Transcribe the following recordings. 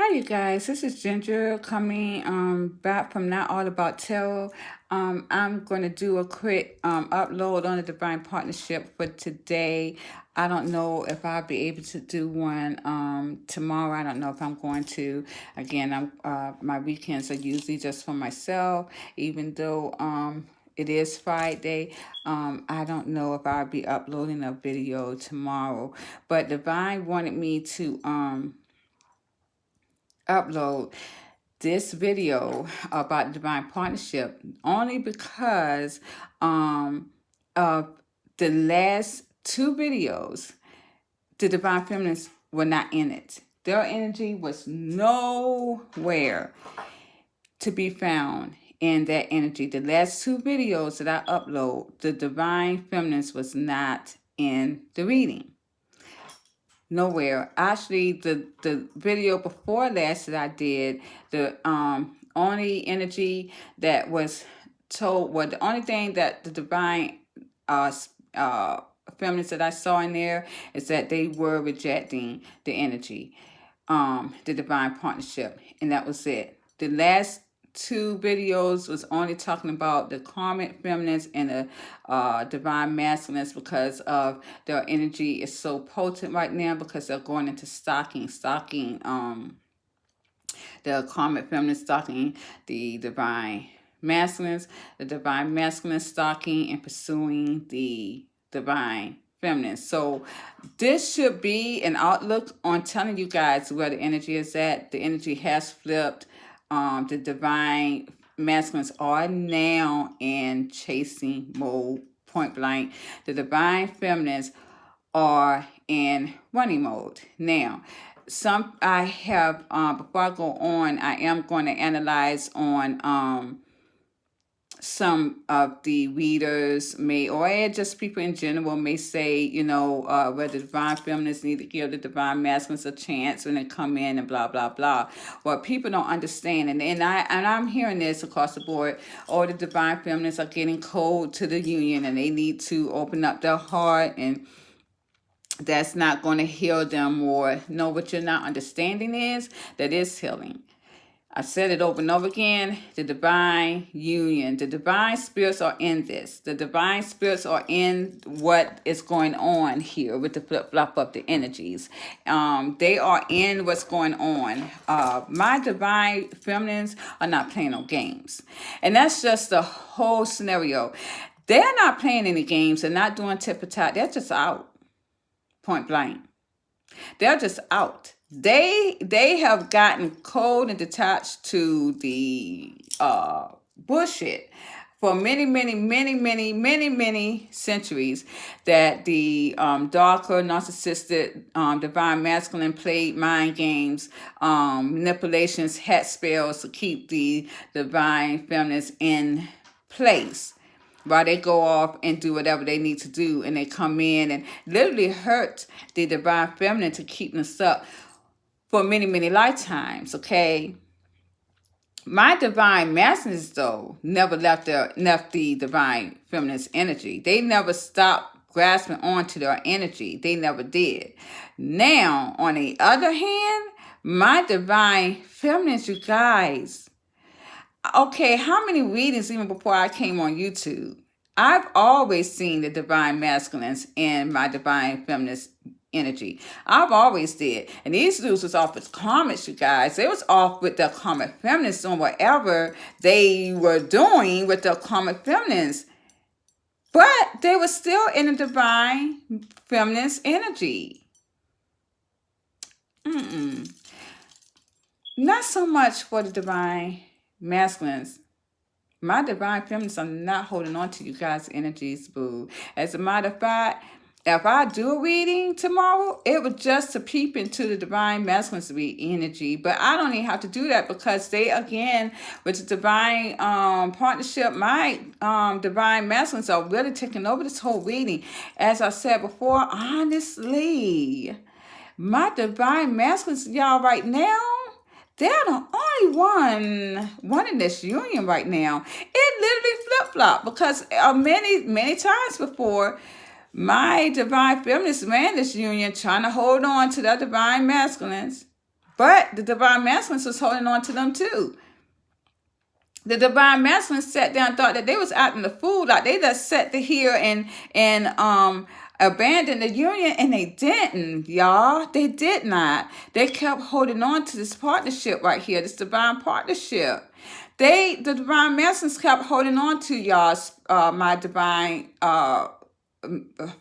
Hi, you guys. This is Ginger coming back from Not All About Tarot. I'm going to do a quick upload on the Divine Partnership for today. I don't know if I'll be able to do one tomorrow. I don't know if I'm going to. Again, my weekends are usually just for myself, even though it is Friday. I don't know if I'll be uploading a video tomorrow, but Divine wanted me to upload this video about divine partnership only because of the last two videos, the divine feminines were not in it. Their energy was nowhere to be found in that energy. The last two videos that I upload, the divine feminines was not in the reading. Nowhere. Actually, the video before last that I did, the only energy that was told, well, the only thing that the divine feminists that I saw in there is that they were rejecting the energy, the divine partnership, and that was it. The last two videos was only talking about the karmic feminines and the divine masculines because of their energy is so potent right now because they're going into stocking the karmic feminine stalking the divine masculines, the divine masculine stalking and pursuing the divine feminine. So this should be an outlook on telling you guys where the energy is at. The energy has flipped. The divine masculines are now in chasing mode, point blank. The divine feminines are in running mode. Now, some I have before I go on, I am going to analyze on some of the readers may, or just people in general may say, whether the divine feminists need to give the divine masculines a chance when they come in and blah blah blah. Well, people don't understand, and I'm hearing this across the board. All the divine feminists are getting cold to the union, and they need to open up their heart, and that's not going to heal them more. No, what you're not understanding is that is healing. I said it over and over again. The divine union, the divine spirits are in this. The divine spirits are in what is going on here with the flip-flop of the energies. They are in what's going on. My divine feminines are not playing no games. And that's just the whole scenario. They're not playing any games. They're not doing tit-for-tat. They're just out. Point blank. They're just out. They have gotten cold and detached to the bullshit for many centuries, that the darker narcissistic divine masculine played mind games, manipulations, hat spells to keep the divine feminines in place while they go off and do whatever they need to do, and they come in and literally hurt the divine feminine to keep them stuck for many lifetimes. Okay, my divine masculines though never left the divine feminine's energy. They never stopped grasping onto their energy. They never did. Now, on the other hand, my divine feminines, you guys. Okay, how many readings even before I came on YouTube? I've always seen the divine masculines in my divine feminist energy. I've always did. And these dudes was off with karmics, you guys. They was off with their karmic feminists on whatever they were doing with their karmic feminists. But they were still in the divine feminist energy. Not so much for the divine masculines. My divine feminists are not holding on to you guys' energies, boo. As a matter of fact, if I do a reading tomorrow, it was just to peep into the divine masculine's energy. But I don't even have to do that because they, again, with the divine partnership, my divine masculines are really taking over this whole reading. As I said before, honestly, my divine masculines, y'all, right now, they're the only one in this union right now. It literally flip-flop because many times before, my divine feminists ran this union trying to hold on to their divine masculines. But the divine masculines was holding on to them too. The divine masculine sat down and thought that they was acting the fool, like they just sat here and abandon the union, and they didn't, y'all. They did not. They kept holding on to this partnership right here, this divine partnership. The divine masculines kept holding on to y'all, my divine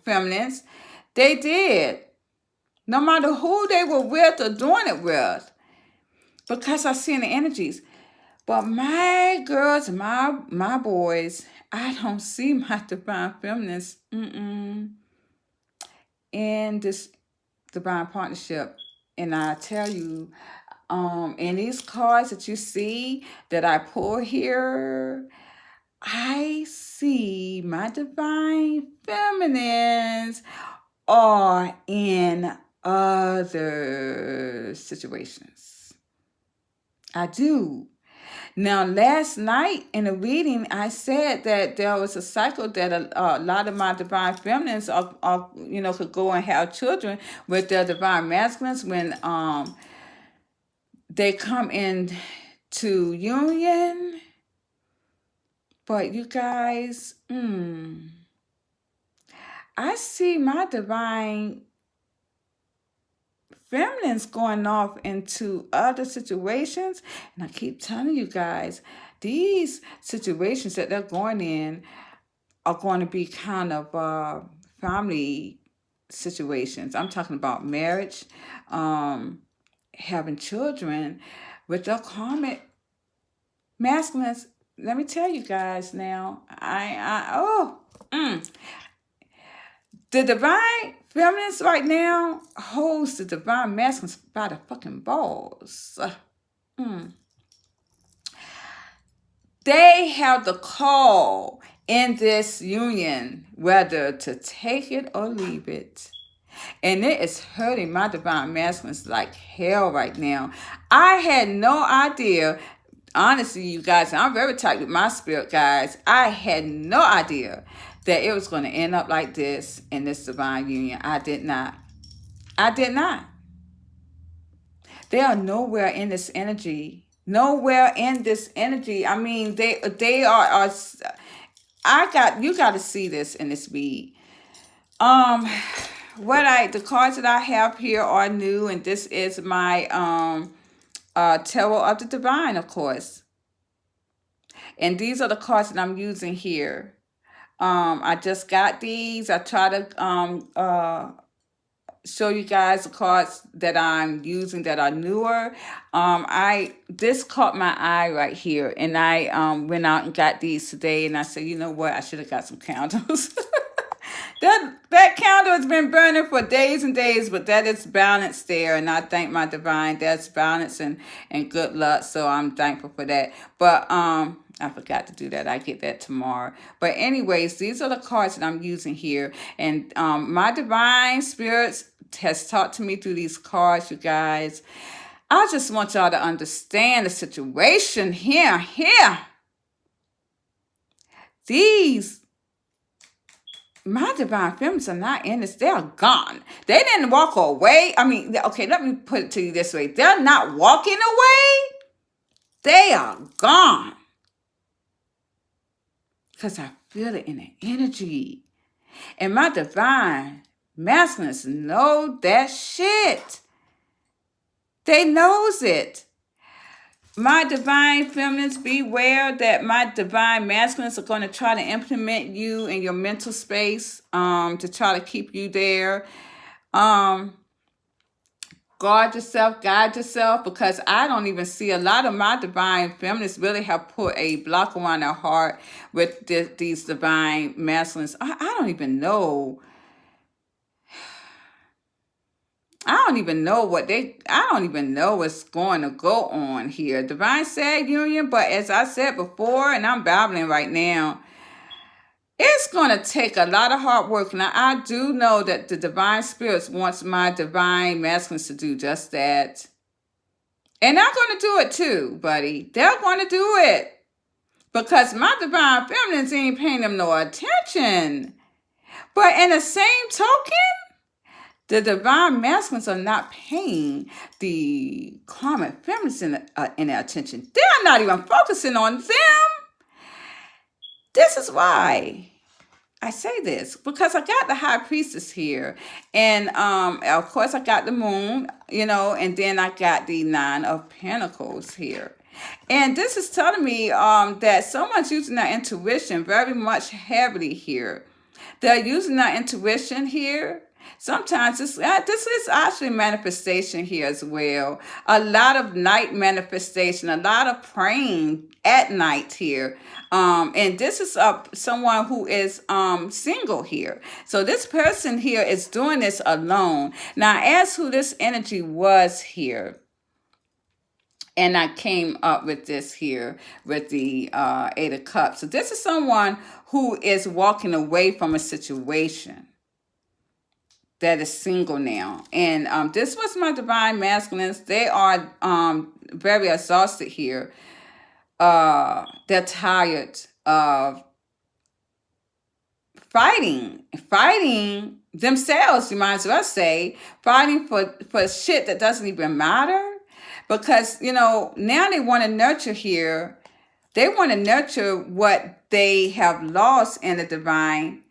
feminines. They did. No matter who they were with or doing it with. Because I see in the energies. But my girls, my boys, I don't see my divine feminines in this divine partnership. And I tell you, in these cards that you see that I pull here, I see my divine feminines are in other situations. I do. Now, last night in the reading, I said that there was a cycle that a lot of my divine feminines could go and have children with their divine masculines when they come into union. But you guys, I see my divine feminines going off into other situations. And I keep telling you guys, these situations that they're going in are going to be kind of family situations. I'm talking about marriage, having children with their karmic masculines. Let me tell you guys now, the divine feminines right now holds the divine masculines by the fucking balls. They have the call in this union whether to take it or leave it. And it is hurting my divine masculines like hell right now. I had no idea. Honestly, you guys, I'm very tight with my spirit, guys. I had no idea that it was going to end up like this in this divine union. I did not. They are nowhere in this energy. Nowhere in this energy. I mean, they are you got to see this in this read. The cards that I have here are new, and this is my Tarot of the Divine, of course. And these are the cards that I'm using here. I just got these. I try to show you guys the cards that I'm using that are newer. This caught my eye right here, and I went out and got these today, and I said, you know what, I should have got some candles. That candle has been burning for days and days, but that is balance there, and I thank my divine. That's balance and good luck, so I'm thankful for that. But I forgot to do that. I get that tomorrow. But anyways, these are the cards that I'm using here, and my divine spirits has talked to me through these cards, you guys. I just want y'all to understand the situation here. My divine feminines are not in this. They're gone. They didn't walk away. I mean, okay, let me put it to you this way. They're not walking away. They are gone. Because I feel it in the energy. And my divine masculines know that shit. They knows it. My divine feminines, beware that my divine masculines are going to try to implement you in your mental space to try to keep you there. Guard yourself, guide yourself, because I don't even see a lot of my divine feminists really have put a block around their heart with these divine masculines. I don't even know. I don't even know what's going to go on here. Divine Sag Union, but as I said before, and I'm babbling right now, it's going to take a lot of hard work. Now, I do know that the divine spirits wants my divine masculines to do just that. And they're going to do it too, buddy. They're going to do it. Because my divine feminines ain't paying them no attention. But in the same token, The divine masculines are not paying the karmic feminines any attention. They're not even focusing on them. This is why I say this, because I got the high priestess here, and of course I got the moon, and then I got the nine of pentacles here. And this is telling me that someone's using their intuition very much heavily here. They're using their intuition here. Sometimes this is actually manifestation here as well. A lot of night manifestation, a lot of praying at night here. And this is someone who is single here. So this person here is doing this alone. Now, I asked who this energy was here. And I came up with this here with the Eight of Cups. So this is someone who is walking away from a situation that is single now. And this was my divine masculines. They are very exhausted here. They're tired of fighting themselves, you might as well say, fighting for shit that doesn't even matter. Because, now they want to nurture here. They want to nurture what they have lost in the divine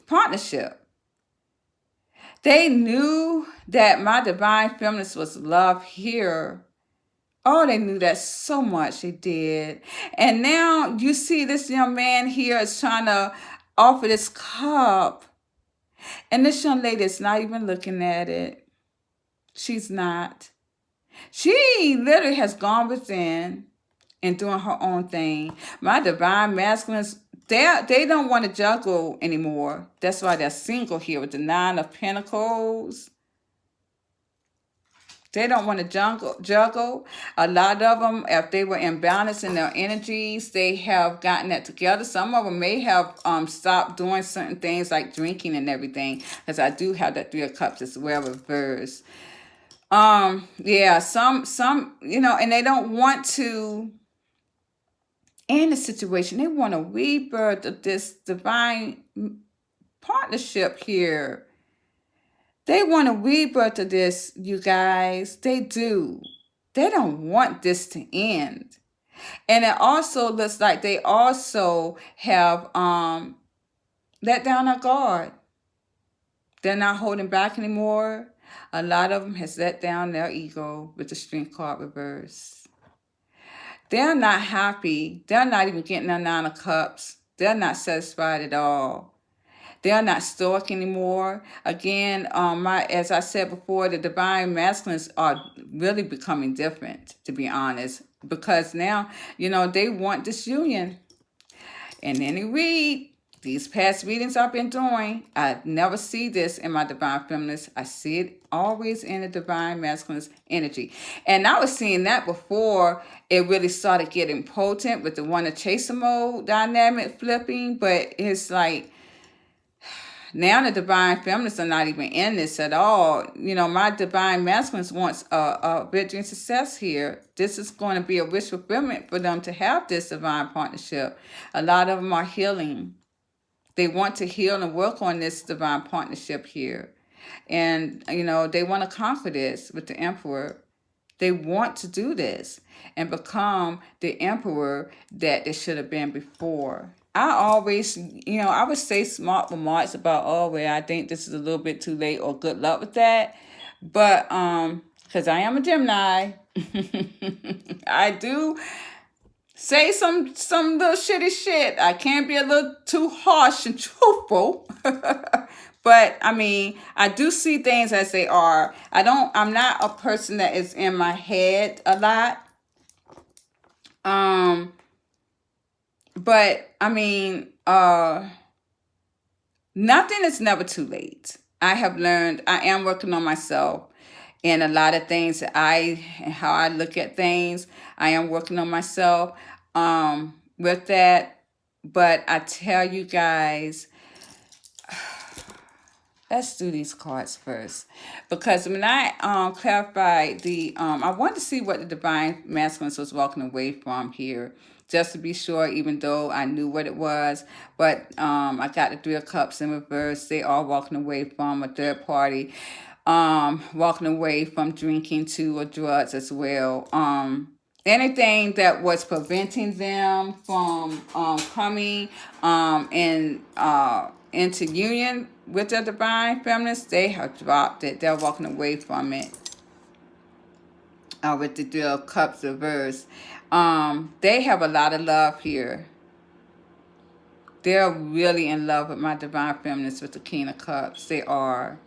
partnership. They knew that my divine feminist was love here. Oh, they knew that so much. They did. And now you see this young man here is trying to offer this cup. And this young lady is not even looking at it. She's not. She literally has gone within and doing her own thing. My divine masculines, they don't want to juggle anymore. That's why they're single here with the Nine of Pentacles. They don't want to juggle. A lot of them, if they were imbalanced in their energies, they have gotten that together. Some of them may have stopped doing certain things like drinking and everything, because I do have that Three of Cups as well reversed. Yeah, some, and they don't want to end the situation. They want to rebirth of this divine partnership here. They want to rebirth of this, you guys. They do. They don't want this to end. And it also looks like they also have let down their guard. They're not holding back anymore. A lot of them has let down their ego with the Strength card reverse. They're not happy. They're not even getting their Nine of Cups. They're not satisfied at all. They're not stoic anymore. Again, as I said before, the divine masculines are really becoming different, to be honest, because now, they want this union. And then you read these past readings I've been doing, I never see this in my divine feminist. I see it always in the divine masculine's energy. And I was seeing that before it really started getting potent with the one of chaser mode dynamic flipping. But it's like, now the divine feminists are not even in this at all. My divine masculines wants a victory and success here. This is going to be a wish fulfillment for them to have this divine partnership. A lot of them are healing. They want to heal and work on this divine partnership here. And, they want to conquer this with the Emperor. They want to do this and become the Emperor that they should have been before. I always, I would say smart remarks about, I think this is a little bit too late or good luck with that. But, because I am a Gemini, I do say some little shitty shit. I can't be a little too harsh and truthful. But I do see things as they are. I'm not a person that is in my head a lot. But nothing is never too late. I have learned, I am working on myself and a lot of things that how I look at things. I am working on myself with that. But I tell you guys, let's do these cards first. Because when I clarified I wanted to see what the divine masculines was walking away from here just to be sure, even though I knew what it was. But I got the Three of Cups in reverse. They are walking away from a third party, walking away from drinking too or drugs as well. Anything that was preventing them from coming into union with the divine feminines, they have dropped it. They're walking away from it. With the Three of Cups reverse. They have a lot of love here. They're really in love with my divine feminines with the King of Cups. They are.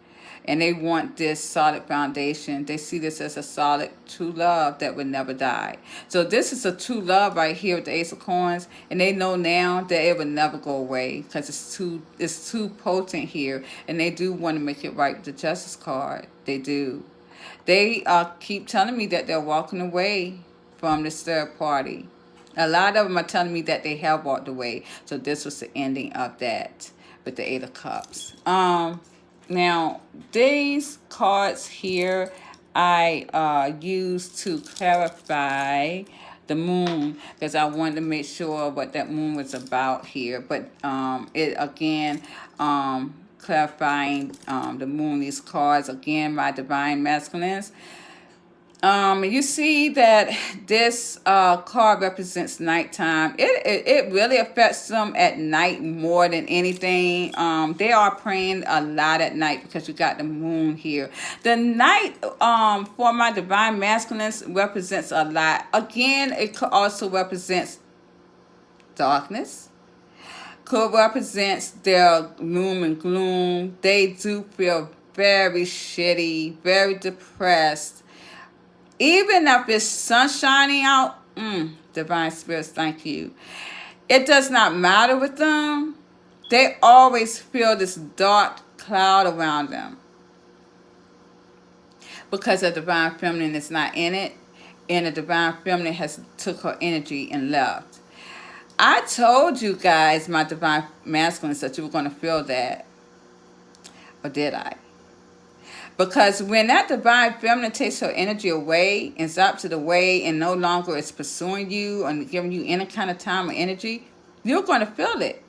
And they want this solid foundation. They see this as a solid, true love that would never die. So this is a true love right here with the Ace of Coins. And they know now that it will never go away because it's too potent here. And they do want to make it right with the Justice card. They do. They keep telling me that they're walking away from this third party. A lot of them are telling me that they have walked away. So this was the ending of that with the Eight of Cups. Now, these cards here I used to clarify the moon because I wanted to make sure what that moon was about here. But it again, clarifying the moon, these cards, again, my divine masculines. You see that this card represents nighttime. It really affects them at night more than anything. They are praying a lot at night because you got the moon here. The night for my divine masculines represents a lot. Again, it also represents darkness. Could represents their gloom and gloom. They do feel very shitty, very depressed. Even if it's sun shining out, divine spirits, thank you. It does not matter with them. They always feel this dark cloud around them. Because the divine feminine is not in it. And the divine feminine has took her energy and left. I told you guys, my divine masculines, that you were going to feel that. Or did I? Because when that divine feminine takes her energy away and stops it away and no longer is pursuing you and giving you any kind of time or energy, you're going to feel it.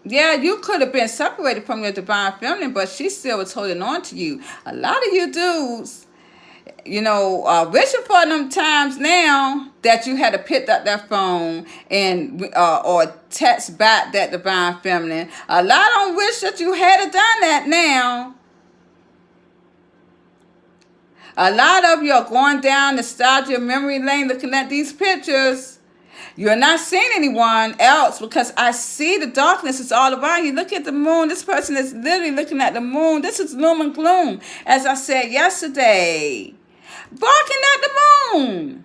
Yeah, you could have been separated from your divine feminine, but she still was holding on to you. A lot of you dudes, wishing for them times now that you had to pick up that phone and or text back that divine feminine. A lot of them wish that you had done that now. A lot of you are going down nostalgia memory lane looking at these pictures. You're not seeing anyone else because I see the darkness is all around you. Look at the moon. This person is literally looking at the moon. This is gloom and gloom. As I said yesterday, barking at the moon.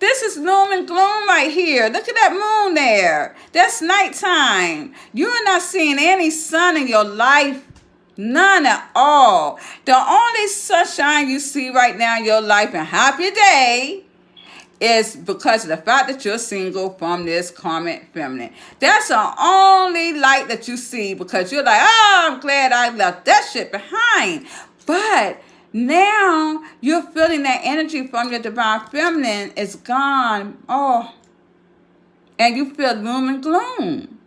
This is gloom and gloom right here. Look at that moon there. That's nighttime. You're not seeing any sun in your life. None at all. The only sunshine you see right now in your life and happy day is because of the fact that you're single from this karmic feminine. That's the only light that you see because you're like, oh, I'm glad I left that shit behind. But now you're feeling that energy from your divine feminine is gone. Oh, and you feel gloom and gloom.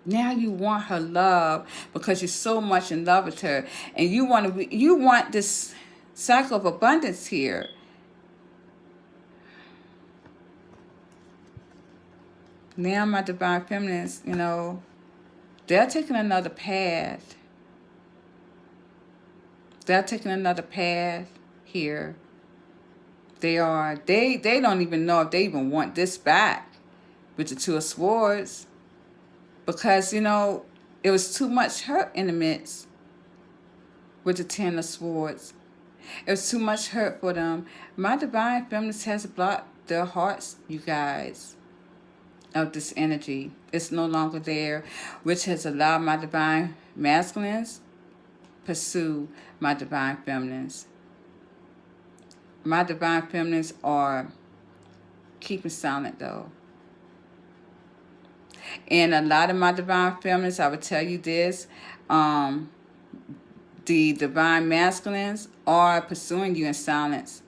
Now you want her love because you're so much in love with her, and you want this cycle of abundance here. Now my divine feminines, they're taking another path. They're taking another path here. They are. They don't even know if they even want this back with the Two of Swords. Because, it was too much hurt in the midst with the Ten of Swords. It was too much hurt for them. My divine feminines has blocked their hearts, you guys, of this energy. It's no longer there, which has allowed my divine masculines pursue my divine feminines. My divine feminines are keeping silent, though. And a lot of my divine feminines, I would tell you this, the divine masculines are pursuing you in silence.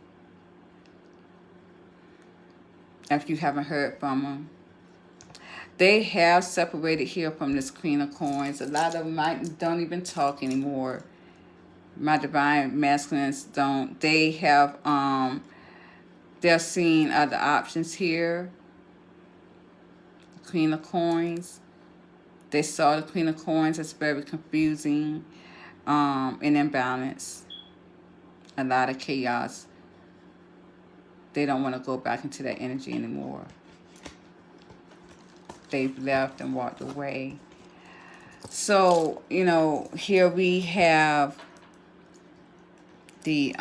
if you haven't heard from them. They have separated here from this Queen of Coins. A lot of them don't even talk anymore. My divine masculines don't. They have they're seeing other options here. Queen of Coins. They saw the Queen of Coins as very confusing and imbalanced. A lot of chaos. They don't want to go back into that energy anymore. They've left and walked away. So, you know, here we have the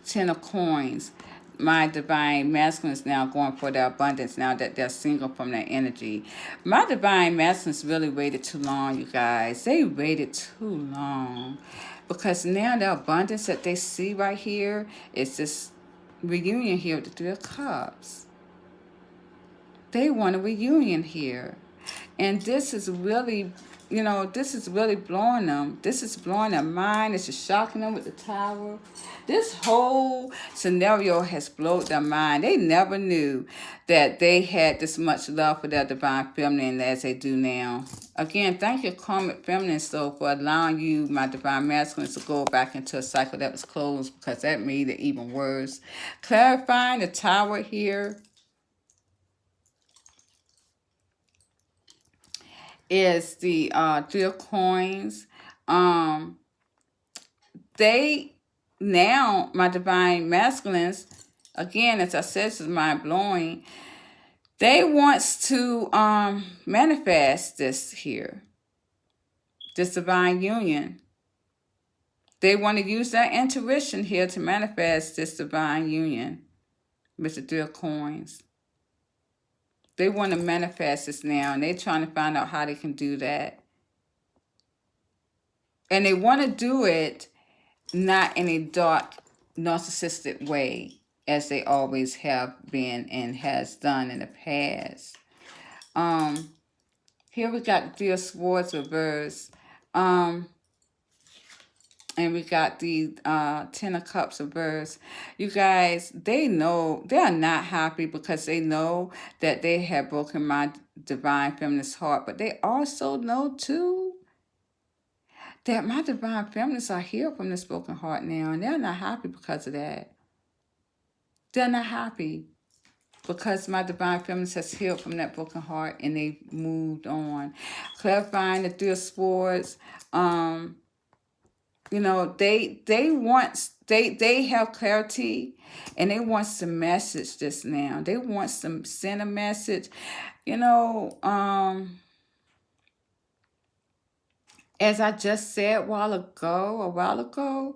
Ten of Coins. My divine masculine is now going for their abundance now that they're single from that energy. My divine masculines really waited too long, you guys. They waited too long. Because now the abundance that they see right here is this reunion here with the Three of Cups. They want a reunion here. And this is really, you know, this is really blowing them. This is blowing their mind. It's just shocking them with the Tower. This whole scenario has blown their mind. They never knew that they had this much love for their divine feminine as they do now. Again, thank you, karmic feminine, so for allowing you, my divine masculine, to go back into a cycle that was closed, because that made it even worse. Clarifying the Tower here is the Three of Coins. They now, my divine masculines, again, as I said, this is mind blowing. They wants to manifest this here, this divine union. They want to use their intuition here to manifest this divine union with the Three of Coins. They want to manifest this now, and they're trying to find out how they can do that. And they want to do it not in a dark, narcissistic way, as they always have been and has done in the past. Here we got the Three of Swords reversed. And we got the Ten of Cups reversed. You guys, they know, they are not happy because they know that they have broken my divine feminist heart. But they also know, too, that my divine feminists are healed from this broken heart now. And they're not happy because of that. They're not happy because my divine feminist has healed from that broken heart and they've moved on. Clarifying the Three of Swords. You know, they have clarity and they want to message this now. They want to send a message. You know, as I just said a while ago,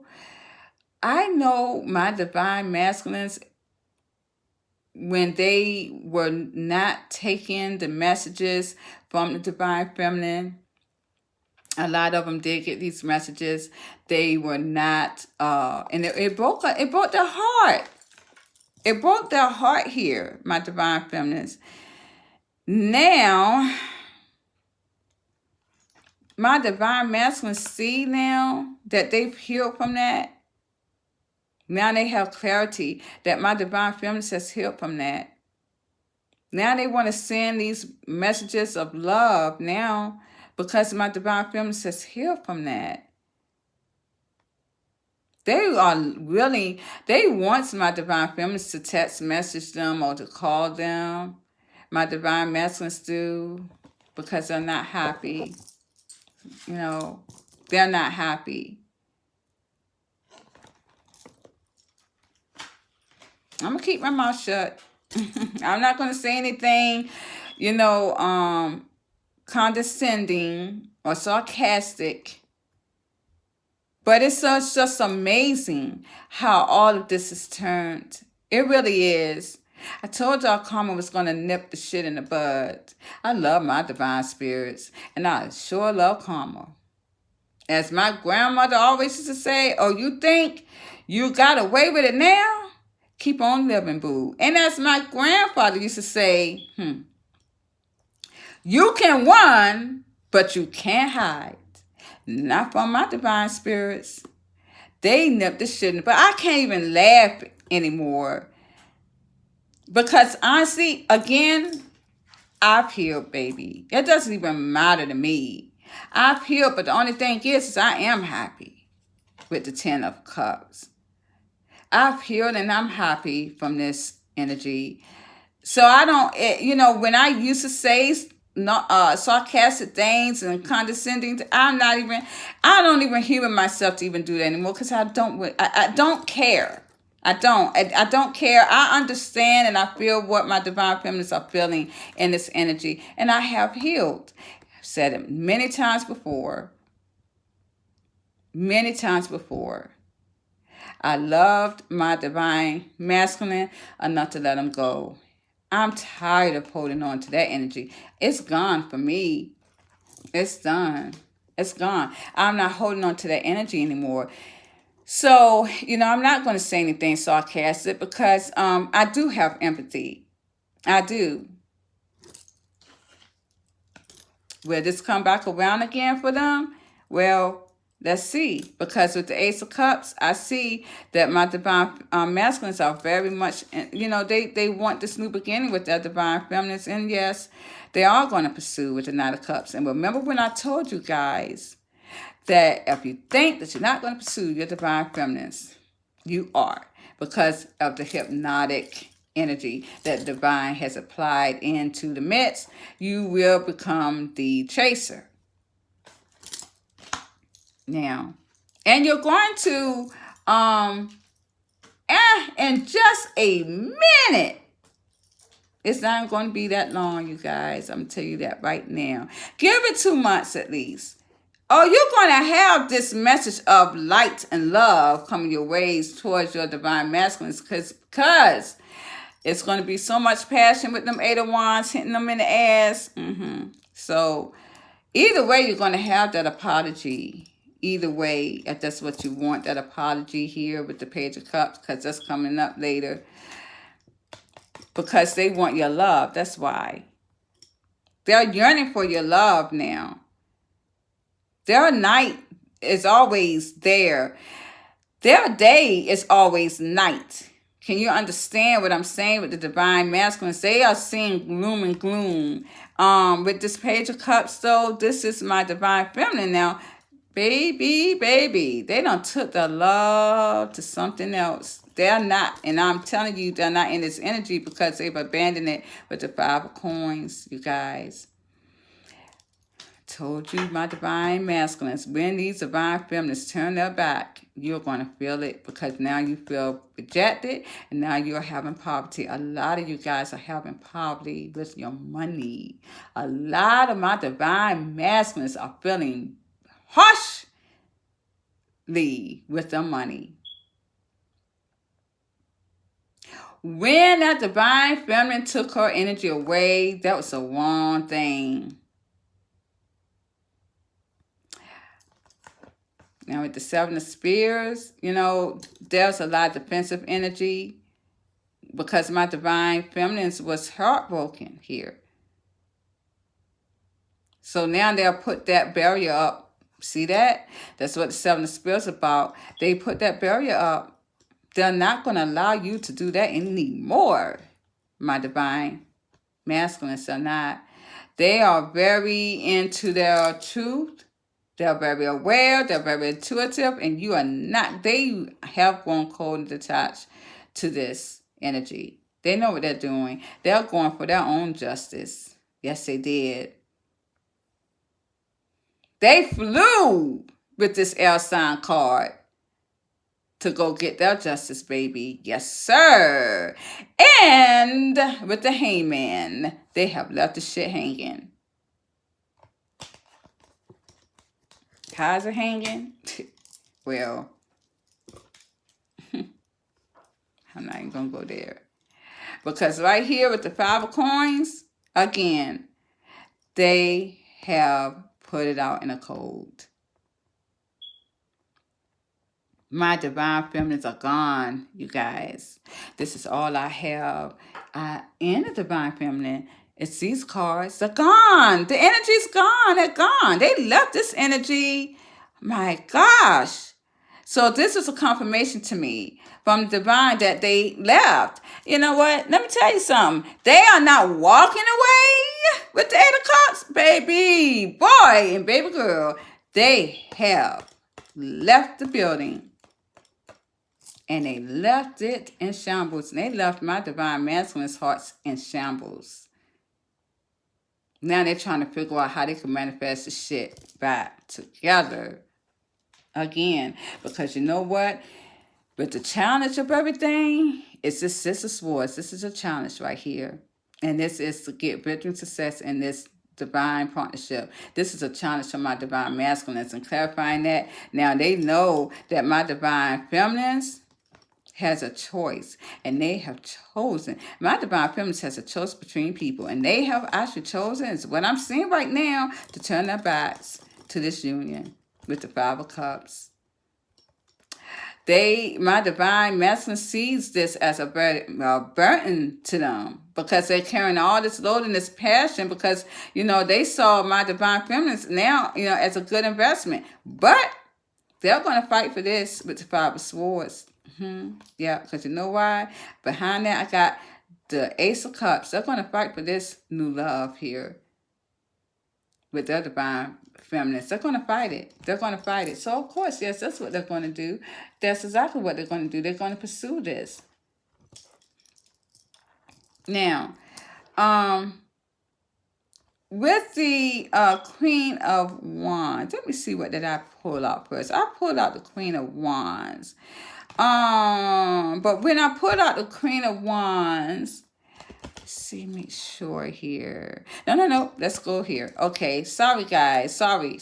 I know my divine masculines, when they were not taking the messages from the divine feminine, a lot of them did get these messages. They were not, and it broke their heart. It broke their heart here, my divine feminines. Now, my divine masculines see now that they've healed from that. Now they have clarity that my divine feminine has healed from that. Now they want to send these messages of love now, because my divine feminine has healed from that. They want my divine feminine to text message them or to call them. My divine masculines do, because they're not happy. You know, they're not happy. I'm going to keep my mouth shut. I'm not going to say anything, you know, condescending or sarcastic. But it's just amazing how all of this is turned. It really is. I told y'all karma was going to nip the shit in the bud. I love my divine spirits, and I sure love karma. As my grandmother always used to say, oh, you think you got away with it now? Keep on living, boo. And as my grandfather used to say, you can run, but you can't hide. Not from my divine spirits. They nipped the shit in, but I can't even laugh anymore Because honestly, again, I've healed, baby. It doesn't even matter to me. I've healed, but the only thing is I am happy with the 10 of Cups. I've healed and I'm happy from this energy. So I don't, when I used to say sarcastic things and condescending, I don't even humor myself to even do that anymore because I don't care. I don't care. I understand and I feel what my divine feminines are feeling in this energy. And I have healed. I've said it many times before. Many times before. I loved my divine masculine enough to let him go. I'm tired of holding on to that energy. It's gone for me. It's done. It's gone. I'm not holding on to that energy anymore. So, I'm not going to say anything sarcastic because I do have empathy. I do. Will this come back around again for them? Well, let's see. Because with the Ace of Cups, I see that my divine masculines are very much, they want this new beginning with their divine feminines. And yes, they are going to pursue with the Knight of Cups. And remember when I told you guys that if you think that you're not going to pursue your divine feminines, you are, because of the hypnotic energy that divine has applied into the midst. You will become the chaser. Now, and you're going to, in just a minute, it's not going to be that long, you guys. I'm going to tell you that right now. Give it 2 months at least. Oh, you're going to have this message of light and love coming your ways towards your divine masculines because it's going to be so much passion with them 8 of Wands hitting them in the ass. So either way, you're going to have that apology. Either way, if that's what you want, that apology here with the Page of Cups, because that's coming up later. Because they want your love. That's why. They're yearning for your love now. Their night is always there. Their day is always night. Can you understand what I'm saying with the divine masculines? They are seeing gloom and gloom. With this Page of Cups, though, this is my divine feminine now. Baby, they done took the love to something else. They're not, and I'm telling you, they're not in this energy because they've abandoned it with the 5 of Coins, you guys. Told you, my divine masculines, when these divine feminines turn their back, you're going to feel it because now you feel rejected and now you're having poverty. A lot of you guys are having poverty with your money. A lot of my divine masculines are feeling harshly with their money. When that divine feminine took her energy away, that was the wrong thing. Now with the 7 of Spears, there's a lot of defensive energy because my divine feminines was heartbroken here. So now they'll put that barrier up. See that? That's what the 7 of Spears is about. They put that barrier up. They're not going to allow you to do that anymore. My divine masculines are not. They are very into their truth. They're very aware, they're very intuitive, and you are not. They have grown cold and detached to this energy. They know what they're doing. They're going for their own justice. Yes, they did. They flew with this air sign card to go get their justice, baby. Yes, sir. And with the Hangman, they have left the shit hanging. How's it hanging? Well, I'm not even going to go there. Because right here with the 5 of Coins, again, they have put it out in a cold. My divine feminines are gone, you guys. This is all I have. In the divine feminine, it's these cards. They're gone. The energy's gone. They're gone. They left this energy. My gosh. So this is a confirmation to me from the divine that they left. You know what? Let me tell you something. They are not walking away with the 8 of Cups, baby boy and baby girl. They have left the building. And they left it in shambles. And they left my divine masculine's hearts in shambles. Now they're trying to figure out how they can manifest the shit back together again. Because you know what? With the challenge of everything, it's the Six of Swords. This is a challenge right here. And this is to get victory success in this divine partnership. This is a challenge for my divine masculines. And clarifying that, now they know that my divine feminines has a choice, and they have chosen. My divine feminine has a choice between people, and they have actually chosen, is what I'm seeing right now, to turn their backs to this union with the 5 of Cups. My divine masculine sees this as a burden to them, because they're carrying all this load and this passion, because, they saw my divine feminines now, as a good investment. But they're going to fight for this with the 5 of Swords. Yeah, because you know why? Behind that, I got the Ace of Cups. They're going to fight for this new love here with their divine feminines. They're going to fight it. They're going to fight it. So, of course, yes, that's what they're going to do. That's exactly what they're going to do. They're going to pursue this. Now, with the Queen of Wands, let me see what did I pull out first. I pulled out the Queen of Wands. But when I put out the Queen of Wands, make sure here. No. Let's go here. Okay. Sorry, guys. Sorry.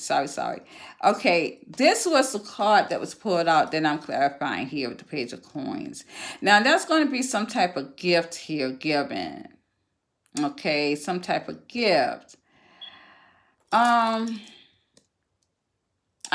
Okay. This was the card that was pulled out that I'm clarifying here with the Page of Coins. Now, that's going to be some type of gift here given. Okay. Some type of gift.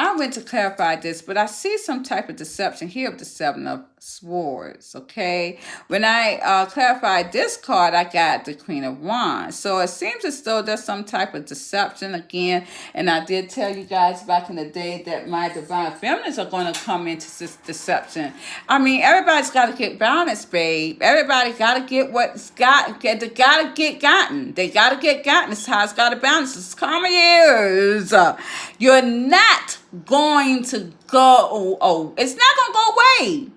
I went to clarify this, but I see some type of deception here with the 7 of Swords, okay? When I clarified this card, I got the Queen of Wands. So it seems as though there's some type of deception again. And I did tell you guys back in the day that my divine feminines are going to come into this deception. I mean, everybody's got to get balance, babe. Everybody got to get what's got. They got to get gotten. They got to get gotten. It's how it's got to balance. It's karma years. You're not going to go. Oh, it's not going to go away.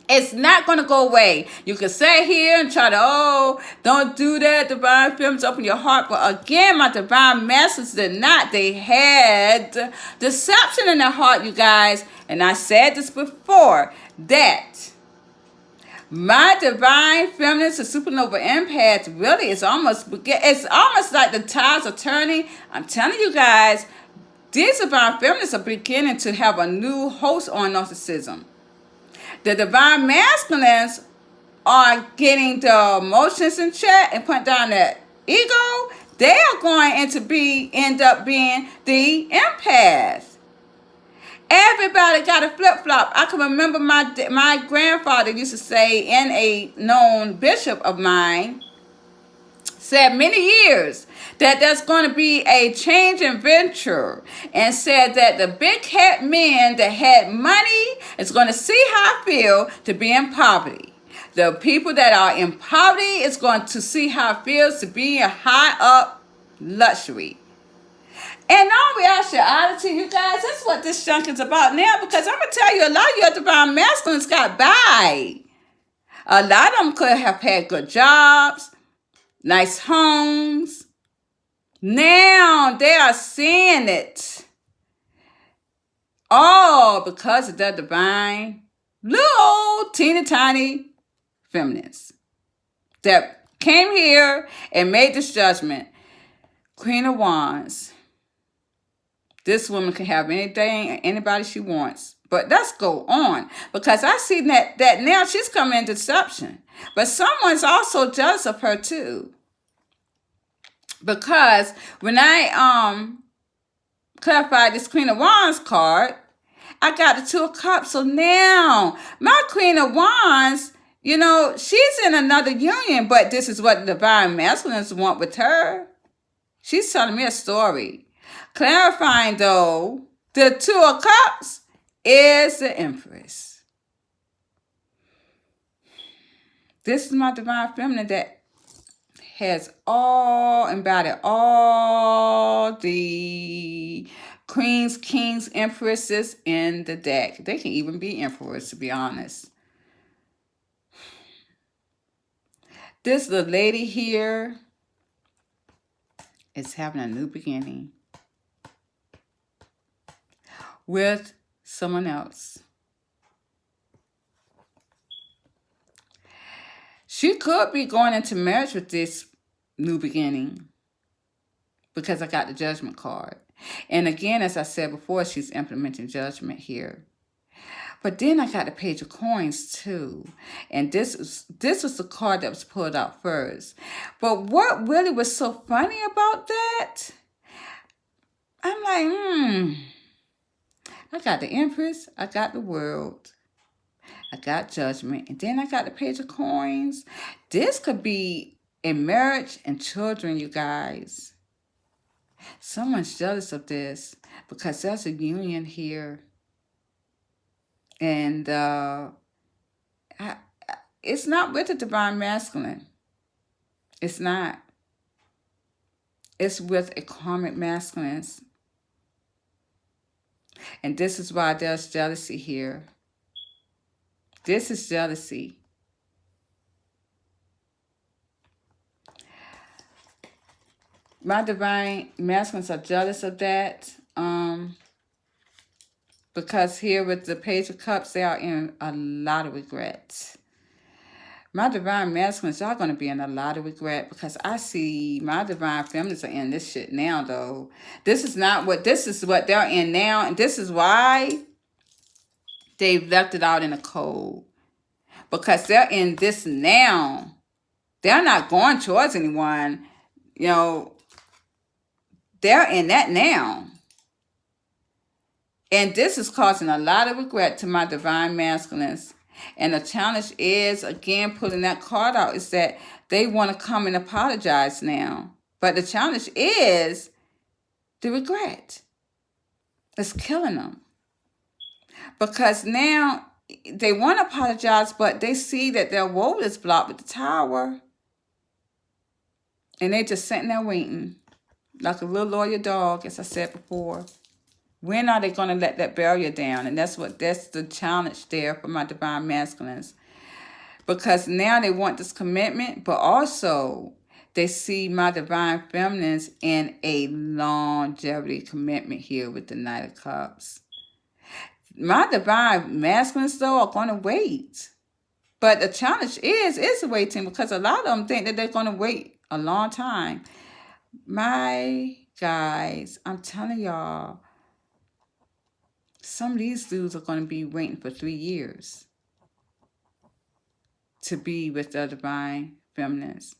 It's not going to go away. You can sit here and try to, don't do that, divine feminines, open your heart. But again, my divine masters did not. They had deception in their heart, you guys. And I said this before, that my divine feminines, the supernova empaths, really it's almost like the tides are turning. I'm telling you guys, these divine feminines are beginning to have a new host on narcissism. The divine masculines are getting the emotions in check and put down their ego. They are going to end up being the empath. Everybody got a flip-flop. I can remember my grandfather used to say, and a known bishop of mine said many years that there's going to be a change in venture, and said that the big head men that had money is going to see how it feels to be in poverty. The people that are in poverty is going to see how it feels to be in high up luxury. And now reality, you guys, that's what this junk is about now, because I'm going to tell you, a lot of your divine masculines got by. A lot of them could have had good jobs, nice homes. Now they are seeing it all because of their divine, little teeny tiny feminines that came here and made this judgment. Queen of Wands. This woman can have anything and anybody she wants. But let's go on, because I see that now she's coming in deception. But someone's also jealous of her too. Because when I clarified this Queen of Wands card, I got the 2 of Cups. So now my Queen of Wands, she's in another union, but this is what the divine masculines want with her. She's telling me a story. Clarifying though, the 2 of Cups is the Empress. This is my divine feminine that has embodied all the queens, kings, empresses in the deck. They can even be emperors, to be honest. This little lady here is having a new beginning with someone else. She could be going into marriage with this new beginning because I got the Judgment card. And again, as I said before, she's implementing judgment here. But then I got the Page of Coins too. And this was the card that was pulled out first. But what really was so funny about that, I'm like, I got the Empress, I got the World, I got Judgment, and then I got the Page of Coins. This could be a marriage and children, you guys. Someone's jealous of this because there's a union here. And it's not with the divine masculine. It's not. It's with a karmic masculine. And this is why there's jealousy here. This is jealousy. My divine masculines are jealous of that. Because here with the Page of Cups, they are in a lot of regret. My divine masculines are going to be in a lot of regret because I see my divine feminines are in this shit now, though. This is what they're in now. And this is why they've left it out in the cold. Because they're in this now. They're not going towards anyone. You know, they're in that now. And this is causing a lot of regret to my divine masculines. And the challenge is, again, pulling that card out, is that they want to come and apologize now. But the challenge is the regret. It's killing them. Because now they want to apologize, but they see that their road is blocked with the Tower. And they're just sitting there waiting. Like a little loyal dog, as I said before. When are they going to let that barrier down? And that's the challenge there for my divine masculines. Because now they want this commitment, but also they see my divine feminines in a longevity commitment here with the Knight of Cups. My divine masculines, though, are going to wait. But the challenge is waiting, because a lot of them think that they're going to wait a long time. My guys, I'm telling y'all, some of these dudes are going to be waiting for 3 years to be with their divine feminines.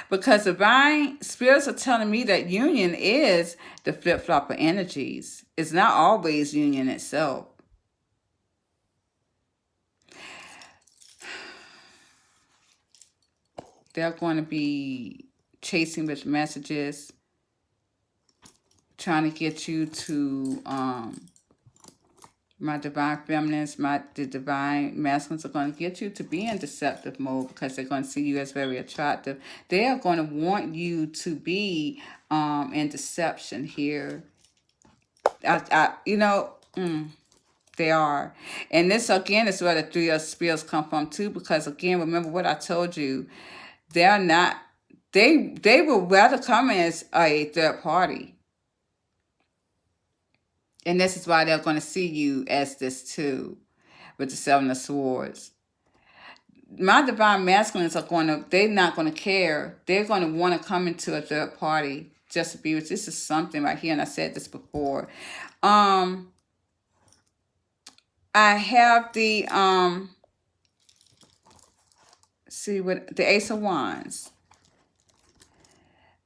Because divine spirits are telling me that union is the flip-flop of energies. It's not always union itself. They're going to be chasing with messages, trying to get you to my divine feminines, the divine masculines are going to get you to be in deceptive mode, because they're going to see you as very attractive. They are going to want you to be in deception here. They are. And this, again, is where the Three of Spears come from, too, because, again, remember what I told you. They're not, they will rather come as a third party. And this is why they're going to see you as this too, with the Seven of Swords. My divine masculines they're not going to care. They're going to want to come into a third party just to be with. This is something right here, and I said this before. I have the, the Ace of Wands.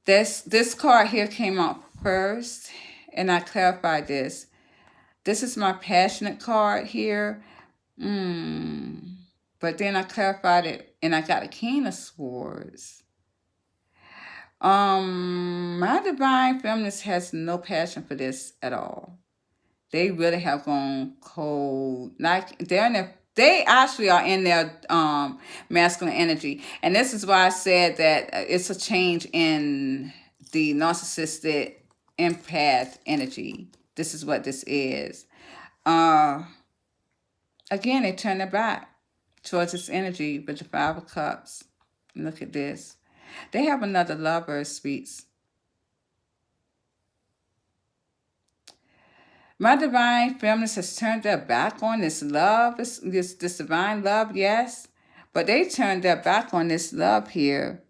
This card here came out first, and I clarified this. This is my passionate card here. But then I clarified it, and I got a King of Swords. My divine feminist has no passion for this at all. They really have gone cold. Like they actually are in their masculine energy. And this is why I said that it's a change in the narcissistic empath energy. This is what this is. Uh Again, they turn their back towards this energy with the Five of Cups. Look at this. They have another lover, speaks. My divine feminist has turned their back on this love, this divine love, yes. But they turned their back on this love here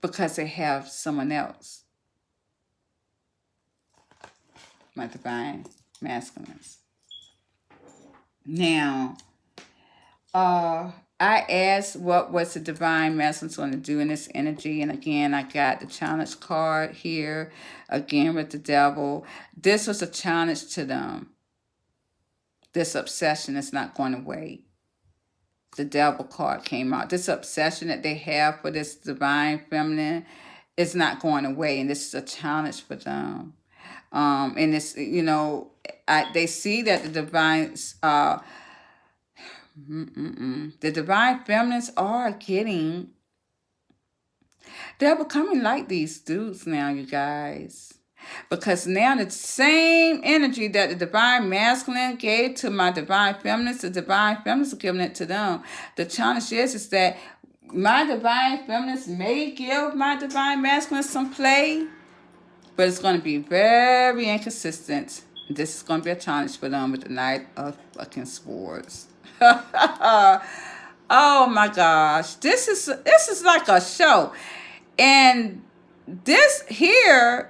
because they have someone else. My divine masculines. Now, I asked what was the divine masculine going to do in this energy. And again, I got the challenge card here. Again, with the devil. This was a challenge to them. This obsession is not going away. The devil card came out. This obsession that they have for this divine feminine is not going away. And this is a challenge for them. And it's, they see that the divine... the divine feminines are they're becoming like these dudes now, you guys. Because now the same energy that the divine masculine gave to my divine feminines, the divine feminines are giving it to them. The challenge is that my divine feminines may give my divine masculine some play, but it's going to be very inconsistent. This is going to be a challenge for them with the Knight of fucking Swords. Oh my gosh, this is like a show, and this here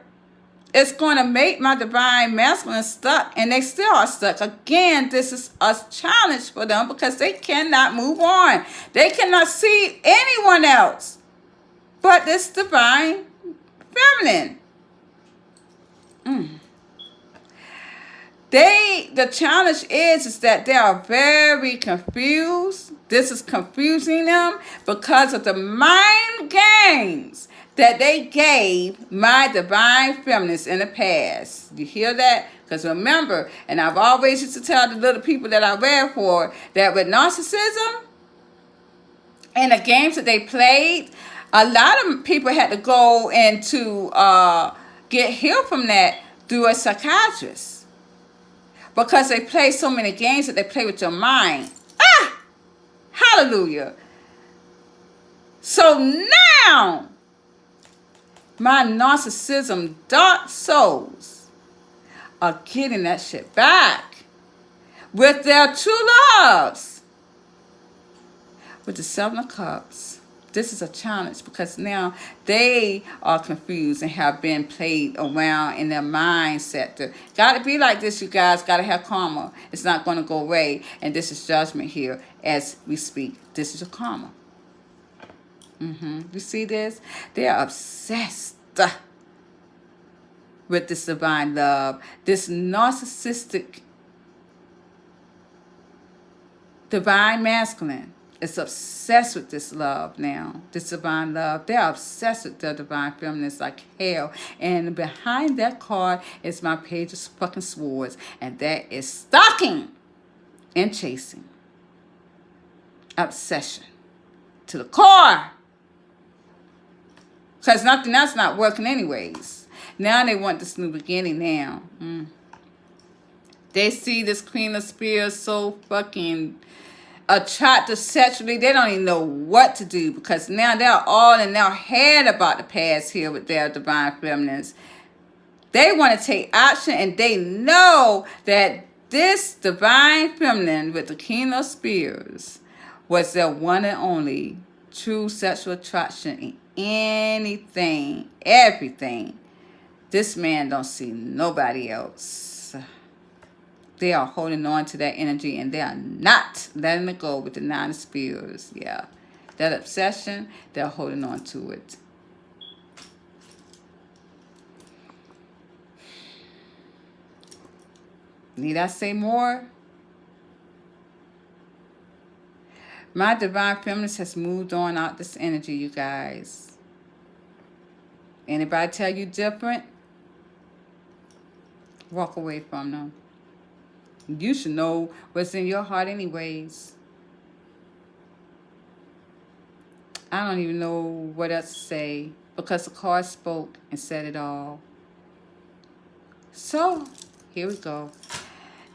is going to make my divine masculine stuck, and they still are stuck. Again, this is a challenge for them because they cannot move on. They cannot see anyone else but this divine feminine. The challenge is that they are very confused. This is confusing them because of the mind games that they gave my divine feminists in the past. You hear that? Because remember, and I've always used to tell the little people that I read for, that with narcissism and the games that they played, a lot of people had to go into get help from that through a psychiatrist. Because they play so many games that they play with your mind. Hallelujah. So now, my narcissism dark souls are getting that shit back with their true loves. With the Seven of Cups. This is a challenge because now they are confused and have been played around in their mindset. Got to be like this, you guys. Got to have karma. It's not going to go away. And this is judgment here as we speak. This is a karma. You see this? They are obsessed with this divine love. This narcissistic divine masculine is obsessed with this love now, this divine love. They're obsessed with their divine feminines like hell. And behind that card is my Page of fucking Swords. And that is stalking and chasing. Obsession. To the core. Because nothing else not working anyways. Now they want this new beginning now. They see this Queen of Spears so fucking attractive sexually, they don't even know what to do because now they're all in their head about the past here with their divine feminines. They want to take action and they know that this divine feminine with the King of Spears was their one and only true sexual attraction in anything, everything. This man don't see nobody else. They are holding on to that energy and they are not letting it go with the Nine of Spears. Yeah. That obsession, they're holding on to it. Need I say more? My divine feminist has moved on out this energy, you guys. Anybody tell you different? Walk away from them. You should know what's in your heart anyways. I don't even know what else to say because the card spoke and said it all. So, here we go.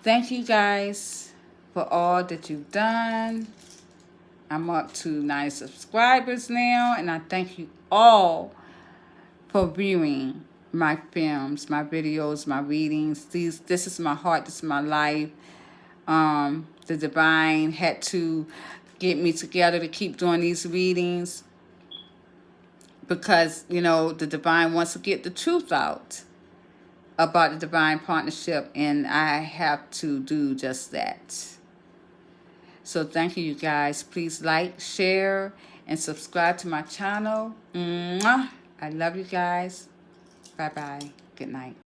Thank you guys for all that you've done. I'm up to 9 subscribers now, and I thank you all for viewing my films, my videos, my readings. This is my heart, this is my life. The divine had to get me together to keep doing these readings because, you know, the divine wants to get the truth out about the divine partnership, and I have to do just that. So thank you, you guys. Please like, share, and subscribe to my channel. Mwah! I love you guys. Bye-bye. Good night.